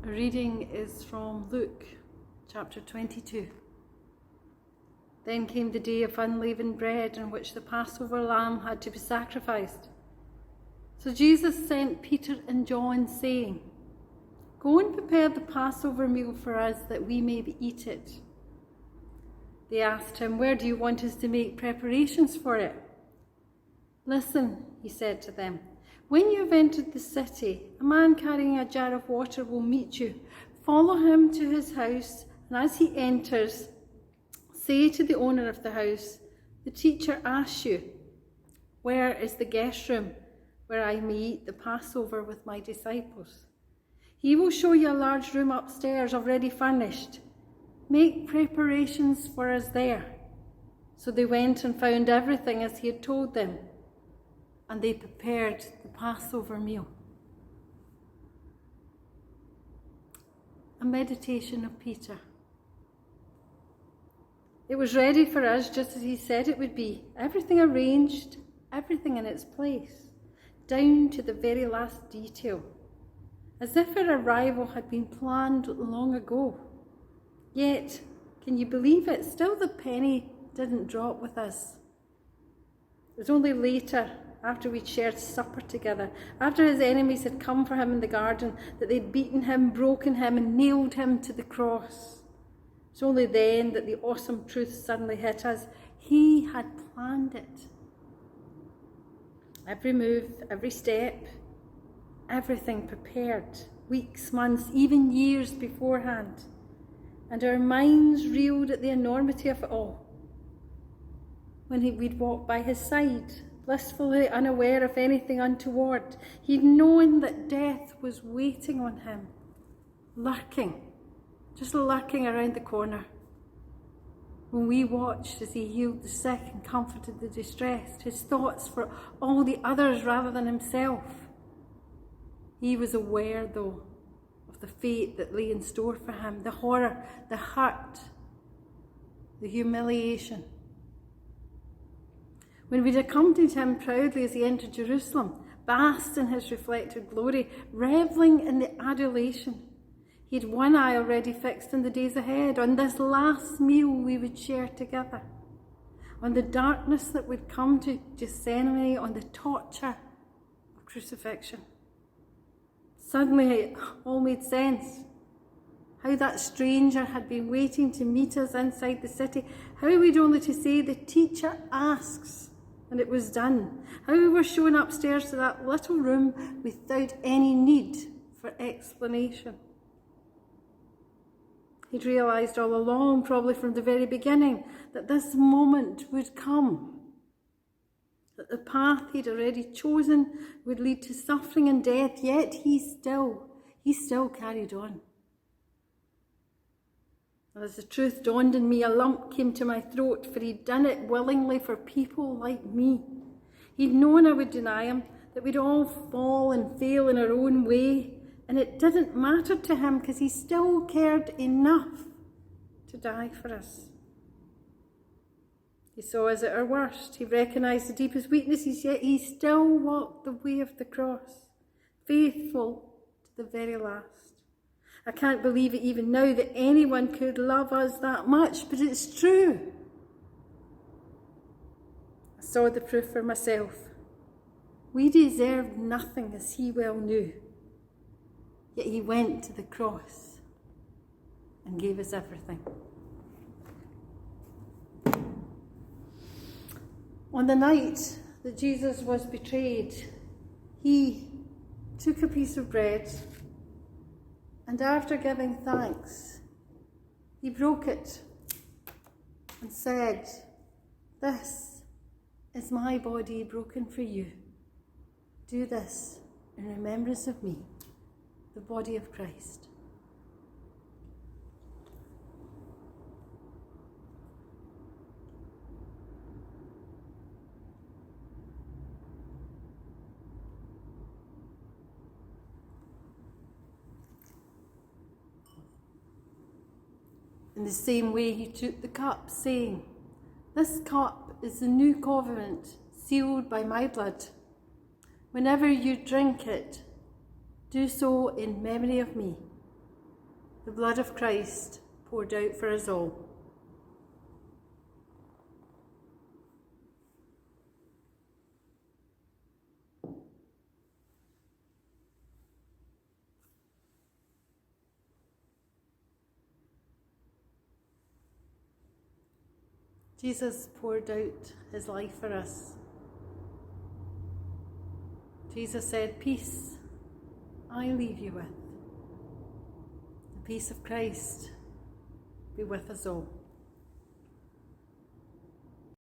A reading is from Luke chapter 22. Then came the day of unleavened bread in which the Passover lamb had to be sacrificed. So Jesus sent Peter and John, saying, "Go and prepare the Passover meal for us that we may eat it." They asked him, "Where do you want us to make preparations for it?" "Listen," he said to them, "when you have entered the city, a man carrying a jar of water will meet you. Follow him to his house, and as he enters, say to the owner of the house, 'The teacher asks you, where is the guest room where I may eat the Passover with my disciples?' He will show you a large room upstairs already furnished. Make preparations for us there." So they went and found everything as he had told them, and they prepared the Passover meal. A meditation of Peter. It was ready for us just as he said it would be. Everything arranged, everything in its place, down to the very last detail, as if our arrival had been planned long ago. Yet, can you believe it? Still the penny didn't drop with us. It was only later, after we'd shared supper together, after his enemies had come for him in the garden, that they'd beaten him, broken him, and nailed him to the cross. It's only then that the awesome truth suddenly hit us. He had planned it. Every move, every step, everything prepared, weeks, months, even years beforehand. And our minds reeled at the enormity of it all. When we'd walk by his side, blissfully unaware of anything untoward, he'd known that death was waiting on him, lurking, just lurking around the corner. When we watched as he healed the sick and comforted the distressed, his thoughts for all the others rather than himself. He was aware, though, of the fate that lay in store for him, the horror, the hurt, the humiliation. When we'd accompanied him proudly as he entered Jerusalem, basked in his reflected glory, revelling in the adulation, he'd one eye already fixed on the days ahead, on this last meal we would share together, on the darkness that would come to Gethsemane, on the torture of crucifixion. Suddenly it all made sense. How that stranger had been waiting to meet us inside the city. How we'd only to say, "The teacher asks," and it was done. How we were shown upstairs to that little room without any need for explanation. He'd realised all along, probably from the very beginning, that this moment would come. That the path he'd already chosen would lead to suffering and death, yet he still carried on. And as the truth dawned on me, a lump came to my throat, for he'd done it willingly for people like me. He'd known I would deny him, that we'd all fall and fail in our own way, and it didn't matter to him because he still cared enough to die for us. He saw us at our worst. He recognised the deepest weaknesses, yet he still walked the way of the cross, faithful to the very last. I can't believe it even now that anyone could love us that much, but it's true. I saw the proof for myself. We deserved nothing, as he well knew. Yet he went to the cross and gave us everything. On the night that Jesus was betrayed, he took a piece of bread, and after giving thanks, he broke it and said, "This is my body broken for you. Do this in remembrance of me," the body of Christ. In the same way, he took the cup, saying, "This cup is the new covenant, sealed by my blood. Whenever you drink it, do so in memory of me." the blood of Christ poured out for us all. Jesus poured out his life for us. Jesus said, "Peace I leave you with. The peace of Christ be with us all."